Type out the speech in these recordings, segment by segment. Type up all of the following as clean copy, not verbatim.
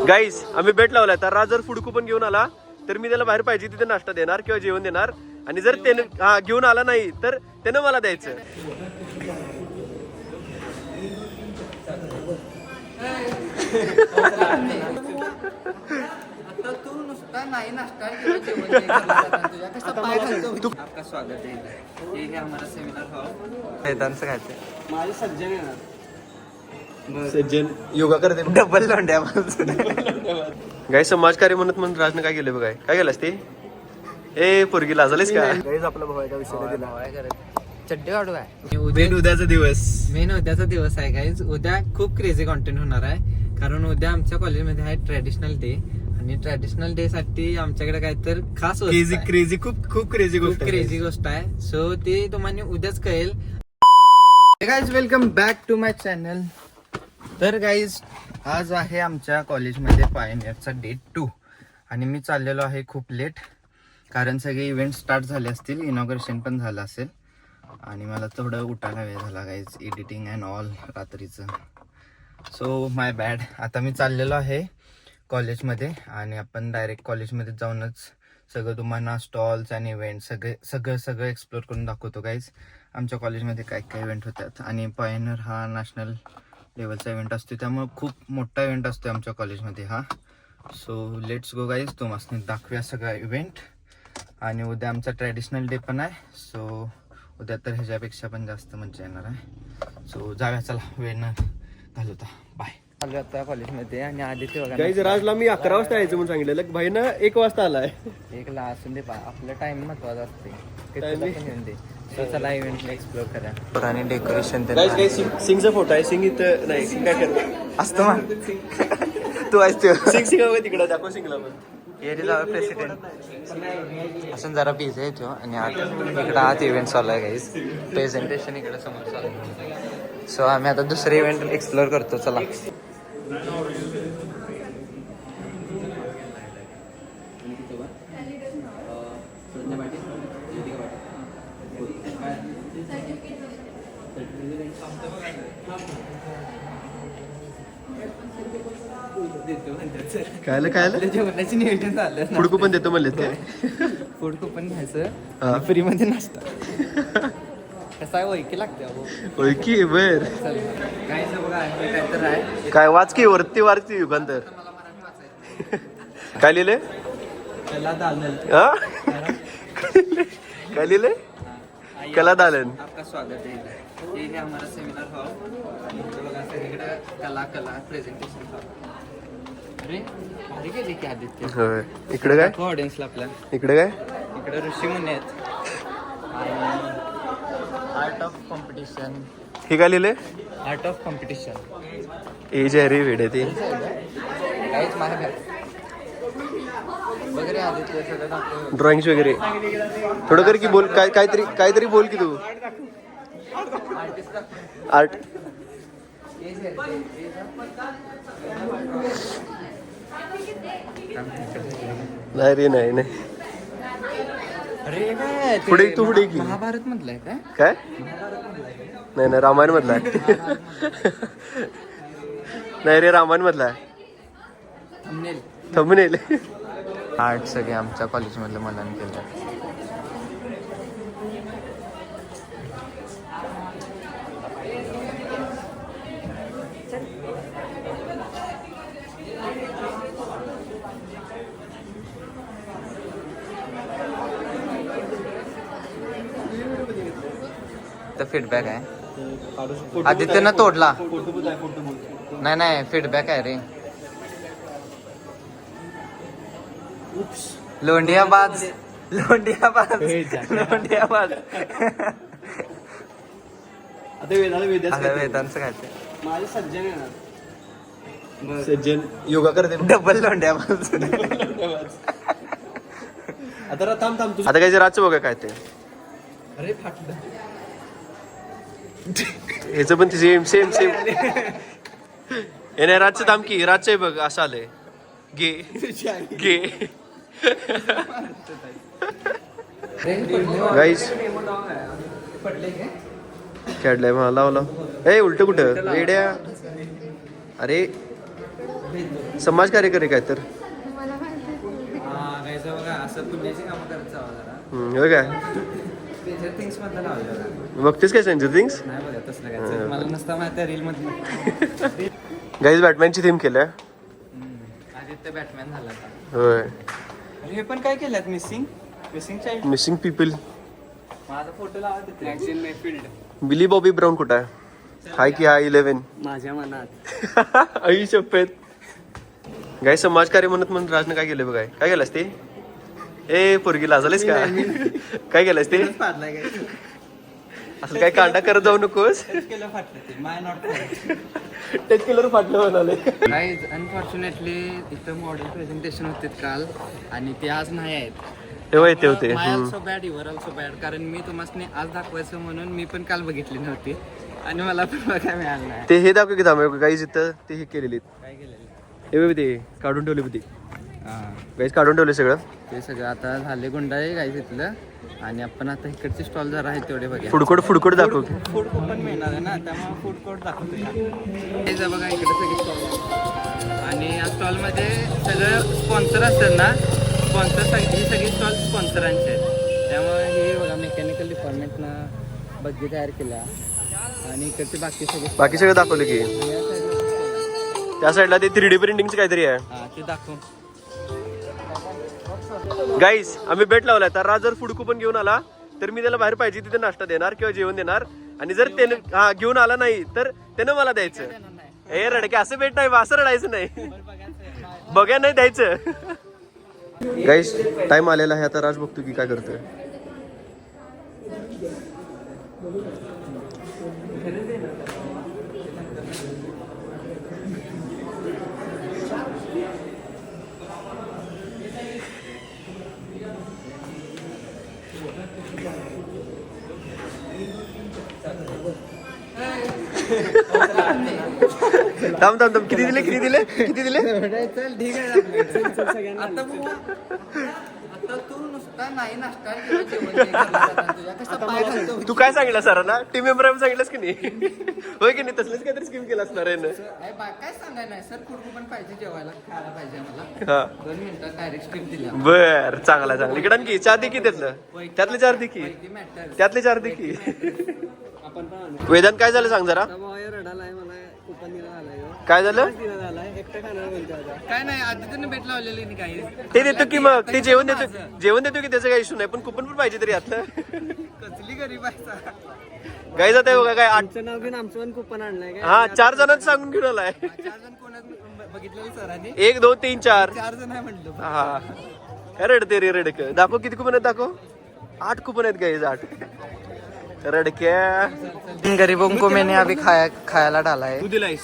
गाईस आम्ही बेट लावलाय, तर राज जर फूड कुपन घेऊन आला तर मी त्याला बाहेर पाहिजे तिथे नाश्ता देणार किंवा जेवण देणार, आणि जर त्याने घेऊन आला नाही तर त्यानं मला द्यायचं. आपका स्वागत है. ये है हमारा सेमिनार हॉल. वेदांचं खायचं माझे सज्जन येणार. सज्जन योगा करते डबल लोंड्या. गाय समाजकार्य म्हणून राजने काय केलं बघाय, काय केलंस ते? ए पोरगी लाजलीस का? गाईज आपला भाऊ एका विषयाला दिला चड्डे काढू काय उद्याचा दिवस. मेन उद्याचा दिवस आहे गाईज. उद्या खूप क्रेझी कॉन्टेंट होणार आहे, कारण उद्या आमच्या कॉलेजमध्ये आहे ट्रॅडिशनल डे, आणि ट्रॅडिशनल डे साठी आमच्याकडे काय तर खास क्रेझी खूप क्रेझी गोष्ट आहे. सो ते तुम्हाला उद्याच कळेल. Guys welcome back to my channel. तर गाईज आज आहे आमच्या कॉलेजमध्ये पायनियरचा डे 2, आणि मी चाललेलो आहे खूप लेट, कारण सगळे इव्हेंट स्टार्ट झाले असतील, इनॉग्रेशन पण झालं असेल, आणि मला थोडं उठायला वेळ झाला गाईज, एडिटिंग अँड ऑल रात्रीचं. So my bad. आता मी चाललेलो आहे कॉलेजमध्ये, आणि आपण डायरेक्ट कॉलेजमध्ये जाऊनच सगळं तुम्हाला स्टॉल्स आणि इव्हेंट सगळं एक्सप्लोर करून दाखवतो गाईज. आमच्या कॉलेजमध्ये काय काय इव्हेंट होतात, आणि पायनियर हा नॅशनल लेवलचा इव्हेंट असतो, त्यामुळे खूप मोठा इव्हेंट असतो आमच्या कॉलेजमध्ये हा. सो लेट्स गो गाईज, तो मस्त दाखवूया सगळा इव्हेंट. आणि उद्या आमचा ट्रॅडिशनल डे पण आहे, सो उद्या तर ह्याच्यापेक्षा पण जास्त मजा येणार आहे. सो जाऊया, चला वेळ न घालवता. बाय. आलो आता कॉलेजमध्ये, आणि आदित्य बघा. गाईज राजला मी 11 वाजता यायचं म्हणून सांगितलेलं, भाई ना 1 वाजता आलाय. एकला असून दे, आपलं टाइम महत्वाचा असते, पण येऊन दे. सो चला इव्हेंटला एक्सप्लोर करा. आणि डेकोरेशन सिंगचा फोटो आहे. सिंग इथं नाही, सिंग काय करतो असतो मग तू असतो. सिंग तिकडे दाखव सिंगला पण. एरिया प्रेसिडेंट असून जरा बिझी आहे तो, आणि आता इकडं आत इव्हेंट चालू आहे गाईज. प्रेझेंटेशन इकडे समोर चालू आहे. सो आम्ही आता दुसरे इव्हेंट एक्सप्लोर करतो. चला. काय जेवणाची नियोजन झालं. फूड कुपन देतो म्हणले ते. फूड कुपन घ्यायचं, फ्री मध्ये नाश्ता. कसा आहे, ओळखी लागते ओळखी बर. काय काय तर आहे, काय वाचकी वरती युगांतर. काय लिहिलंय? त्याला दालन. काय लिहिलंय? कला दालन. आपका स्वागत है. ये है हमारा सेमिनार हॉल. बघा सगळीकडे कला प्रेझेंटेशन हॉल. अरे भारी गेली की आदित्य. होय. इकडे काय ऑडियन्सला आपल्या इकडे काय इकडे ऋषी मुनी आहेत, आर्ट ऑफ कॉम्पिटिशन. हे काय लिहिलंय? Art of competition. एज आहे रे वेडे ते. काहीच माहिती वगैरे आदित्य सगळं दाखवतो. ड्रॉइंग्स वगैरे थोडं कर की, बोल काहीतरी बोल की तू. आर्ट नाही रे, नाही. अरे काय पुढे की महाभारत मधलंय काय? नाही रामायण मधला आहे. नाही रे, रामायण मधला आहे. थंबनेल. आर्ट सगळे आमच्या कॉलेजमधलं मनाने केलं. फीडबॅक आहे. आदित्यनं तोडला. नाही फीडबॅक आहे रे. लोंढियाबाज. वेदांचं काय ते? माझे सज्जन येणार. सज्जन योगा करते. डबल लोंढियाबाज. आता थांब आता काय रातचं बघा काय ते. अरे फाटलं. ह्याचं पण सेम हे नाही. रातचं थांब की, रातचं बघ असं आलंय. गे गाईस खेळलंय मला लावला. ए उलट कुठं वेड्या. अरे समाज कार्यकरी काय तर बघा असं पुण्याची कामं करत जावं जरा हो काय स्पेशल थिंग्स मधलं लावलं बघतेस काय सेंजर थिंग्स नाही बघा तसलं काय मला नसता माहिती रील मध्ये गाईज बॅटमॅनची थीम केल्या आदित्य बॅटमॅन झाला आता. होय हे पण काय केलं मिसिंग चाइल्ड मिसिंग पीपल माझा फोटो लावा तिथे फील्ड बिली बॉबी ब्राऊन कुठं आहे हाय की हाय 11 माझ्या मनात आई शपथ गाय समाजकार्य म्हणून राजनं काय केलं बघाय काय केलंस ते ए पोरगी लाजलेस का काय केलंस ते पाडलाय काय असं काय कांडा करत जाऊ नकोस केलं फाटलं ते माय नॉट टच केलं फाटलं म्हणाले गाईज अनफॉर्च्युनेटली इथं मॉडेल प्रेझेंटेशन होते काल आणि ते आज नाही आहेत तेव्हा येते होते my also bad your also bad कारण मी तुम्हाला आज दाखवायचं म्हणून मी पण काल बघितली नव्हती आणि मला पण बघायला मिळालं नाही ते हे दाखव की थांब गाईज इथं ते हे केलेली काय केलेलं हे बघ ते काढून ठेवले होती गाईज काढून ठेवले सगळं ते सगळं आता झाले गुंडाळे गाईज इथलं आणि आपण आता इकडचे स्टॉल जरा आहेत तेवढे बघा फुडकोट दाखव फूड पण मिळणार आहे ना त्यामुळे फूड कोर्ट दाखवतो हे जा बघा इकडे सगळे स्टॉल आणि या स्टॉलमध्ये सगळं स्पॉन्सर असतात ना स्पॉन्सर ही सगळी स्टॉल स्पॉन्सरांचे आहेत त्यामुळे हे बघा मेकॅनिकल डिपार्टमेंटनं बग्गी तयार केल्या आणि इकडचे बाकी सगळं दाखवलं की त्या साईडला ते 3D प्रिंटिंगचं काहीतरी आहे हां ते दाखव गाईस आम्ही बेट लावलाय तर राज जर फूड कुपन घेऊन आला तर मी त्याला बाहेर पाहिजे तिथे नाश्ता देणार किंवा जेवण देणार आणि जर त्याने घेऊन आला नाही तर त्यानं मला द्यायचं हे रडके असं बेट नाही असं रडायचं नाही बघा नाही द्यायचं गाईस टाइम आलेला आहे आता राज बघतो की काय करतोय थांब किती दिले चल ठीक आहे आता तू नुसता नाही नाश्ता किंवा जेवण तुझ्या कसा पाय घालतो तू काय सांगितलं सरांना टीम मेंबर सांगितलंस की नाही होय की नाही तसलंच काहीतरी स्कीम केलं असणार आहे ना काय सांगाय नाही सर फूड पण पाहिजे जेवायला खायला पाहिजे आम्हाला हा 2 मिनिटात डायरेक्ट स्क्रीम दिल्या बर चांगला इकडं की 4 दे की त्यातले 4 दे की त्यातले 4 दे की वेदांत काय झालं सांग जरा काय झालं काय नाही आदित्यने भेट लावलेली नाही काही ते देतो की मग ते जेवण देतो की त्याचा काही इश्यू नाही पण कुपन पण पाहिजे तरी आतलं कसली गरीब आहे काय जात आहे बघा काय आमचं नाव घेऊन आमचं पण कुपन आणलंय हा 4 जणांचं सांगून घेऊन आलाय 4 जण कोणात बघितलेलं सरांनी 1 2 3 4 4 जण आहे म्हणलं हा काय रडते रे रडक दाखव किती कुपन आहेत दाखव 8 कुपन आहेत गाईज 8 रडक्या गरीबों को मैंने अभी खायला डाला है तू दिलायस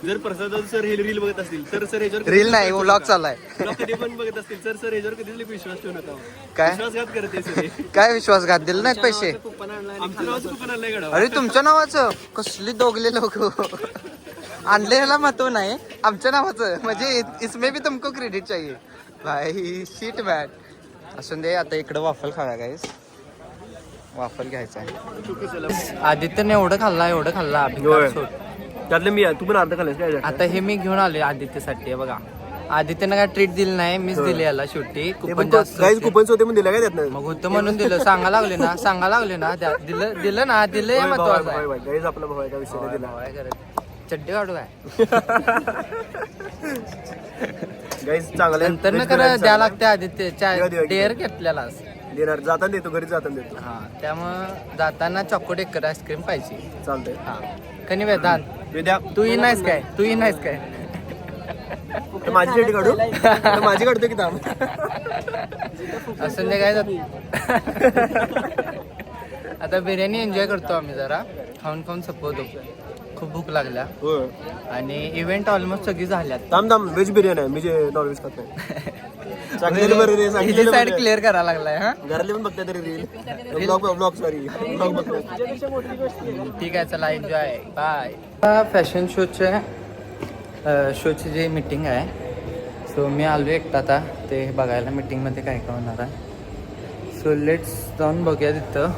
जर प्रसाद सर हे रील बघत असतील तर सर ह्याच्यावर रील नाही व्लॉग चाललाय कधी पण बघत असतील सर ह्याच्यावर कधीच विश्वास ठेवू नका काय विश्वासघात करते सर काय विश्वासघात दिला नाहीत पैसे आमच्या नावाचं कुपन आणलंय गडा अरे तुमच्या नावाचं कसली दोगले लोक आणलेला महत्व नाही आमच्या नावाचं म्हणजे इसमें भी तुमको क्रेडिट चाहिए भाई शीट बॅट असून दे आता इकडं वाफल खाव्या गाईस वाफल घ्यायचा आहे आदित्यने एवढं खाल्ला त्यातलं मी तू पण अर्ध खाल्लास काय आता हे मी घेऊन आले आदित्यसाठी बघा आदित्यनं काय ट्रीट दिली नाही मीच दिली याला शेवटी कुपन जास्त काही कुपन्स होते म्हणून दिला काय त्यातनं मग होतं म्हणून दिलं सांगा लागले ना दिलं ना दिलं महत्वाचं आहे गाईज आपला भाऊ आहे त्या विषयाला दिला काय करायचं चड्डी काढू काय गाईज चांगलं नंतर ना करा द्या लागते आदित्य डेअर घेतलेलाच देणार जाताना देतो घरी जाताना देतो हा त्यामुळं जाताना चॉकोट एक आईस्क्रीम पाहिजे चालतंय हा कनी वेदांत वेद्या तूही नाहीस काय माझी शेटी काढू माझी काढतो की थांब असं काय आता बिर्याणी एन्जॉय करतो आम्ही जरा खाऊन संपवतो खूप भूक लागल्या आणि इव्हेंट ऑलमोस्ट सगळी झाल्यात थांब व्हेज बिर्याणी आहे मी जे नॉनव्हेज खात नाही साईड क्लिअर करायला लागलाय हा घरातले पण बघताय तरी रील ब्लॉग सॉरी ब्लॉग बघताय ठीक आहे चला एन्जॉय बाय फॅशन शोची जी मीटिंग आहे सो मी आलो एकटा आता ते बघायला मीटिंगमध्ये काय काय होणार आहे सो लेट्स जाऊन बघूया तिथं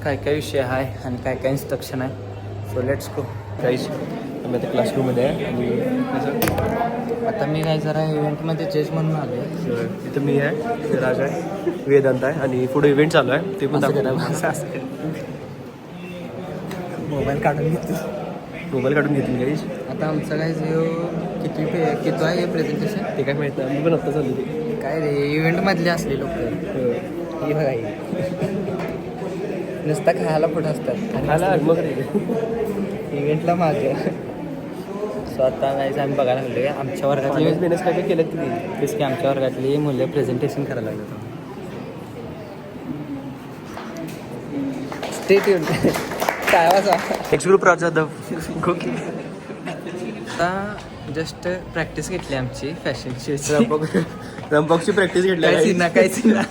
काय काय विषय आहे आणि काय काय इन्स्ट्रक्शन आहे सो लेट्स गो गाईस आम्ही आता क्लासरूममध्ये आहे आणि आता मी काय जरा इव्हेंटमध्ये चेस म्हणून आलो. इथं मी आहे, इथं राज आहे, वेदांत आहे आणि पुढे इव्हेंट चालू आहे ते पण मोबाईल काढून घेतो. मोबाईल काढून घेतली काही आता आमचं काय किती आहे हे प्रेझेंटेशन ते काय माहीत नाही, मी पण आत्ता चालू ते काय रे इव्हेंटमधले असले लोक ही बघा ही. नुसता खायला पुढं असतात खायला मग इव्हेंटला मागे. सो आता नाही आम्ही बघायला लागलो आमच्या वर्गातली बिझनेस काय काय केलं तुम्ही तेच की आमच्या वर्गातली मुलं प्रेझेंटेशन करायला लागलं. स्टेट येऊन काय वाचा next group Raja the okay आता जस्ट प्रॅक्टिस घेतली आमची फॅशनची. रंपॉकची प्रॅक्टिस घेतली काहीच ना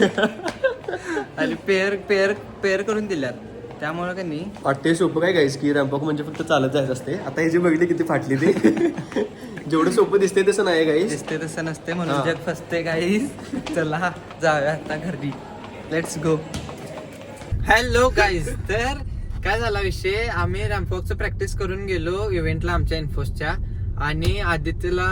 आणि पेअर करून दिल्यात त्यामुळे का नाही वाटते सोपं काय गाईस की रॅम्पॉक म्हणजे फक्त चालत जायचं असते. आता हे जे बघितले किती फाटली ते जेवढं सोपं दिसते तसं नाही गाईस. दिसते तसं नसते म्हणून जग फसते गाईस. चला जाऊया आता घरी. Let's go. हॅलो गाईस. तर काय झाला विषय आम्ही रॅम्पॉकचं प्रॅक्टिस करून गेलो इव्हेंटला आमच्या इन्फोसच्या आणि आदित्यला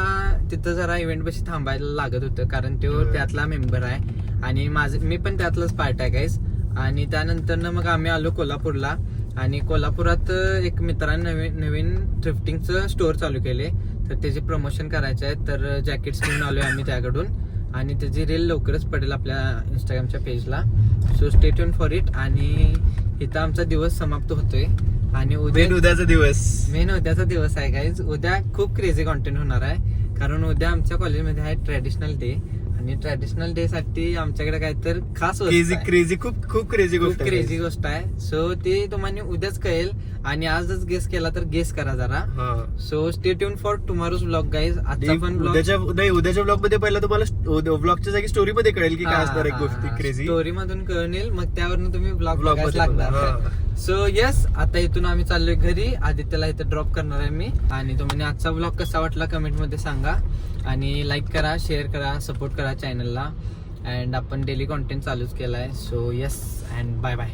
तिथं जरा इव्हेंट बशी थांबायला लागत होतं कारण तो त्यातला मेंबर आहे आणि मी पण त्यातलाच पार्ट आहे गाईस. आणि त्यानंतर मग आम्ही आलो कोल्हापूरला आणि कोल्हापुरात एक मित्राने नवीन थ्रिफ्टिंगचं स्टोअर चालू केले तर त्याचे प्रमोशन करायचे आहे. तर जॅकेट्स घेऊन आलोय आम्ही त्याकडून आणि त्याची रील लवकरच पडेल आपल्या इंस्टाग्रामच्या पेजला. So stay tune for it. आणि इथं आमचा दिवस समाप्त होतोय आणि उद्याचा दिवस आहे गाईज. उद्या खूप क्रेझी कॉन्टेंट होणार आहे कारण उद्या आमच्या कॉलेजमध्ये आहे ट्रॅडिशनल डे आणि ट्रॅडिशनल डे साठी आमच्याकडे काहीतरी खास खूप क्रेझी गोष्ट आहे. सो ते तुम्हाला उद्याच कळेल आणि आजच गेस केला तर गेस करा जरा. So stay tune for tomorrow's blog guys. आजचा पण उद्याच्या ब्लॉग मध्ये पहिला तुम्हाला ब्लॉगच्या जागी स्टोरी मध्ये कळेल की काय असणार एक गोष्टी क्रेझी. स्टोरी मधून कळून येईल मग त्यावरून तुम्ही ब्लॉग लागणार. सो येस आता इथून आम्ही चाललोय घरी. आदित्यला इथं ड्रॉप करणार आहे मी आणि तुम्ही आजचा ब्लॉग कसा वाटला कमेंट मध्ये सांगा आणि लाईक करा, शेअर करा, सपोर्ट करा चॅनलला. अँड आपण डेली कॉन्टेंट चालूच केलाय. So yes and bye bye.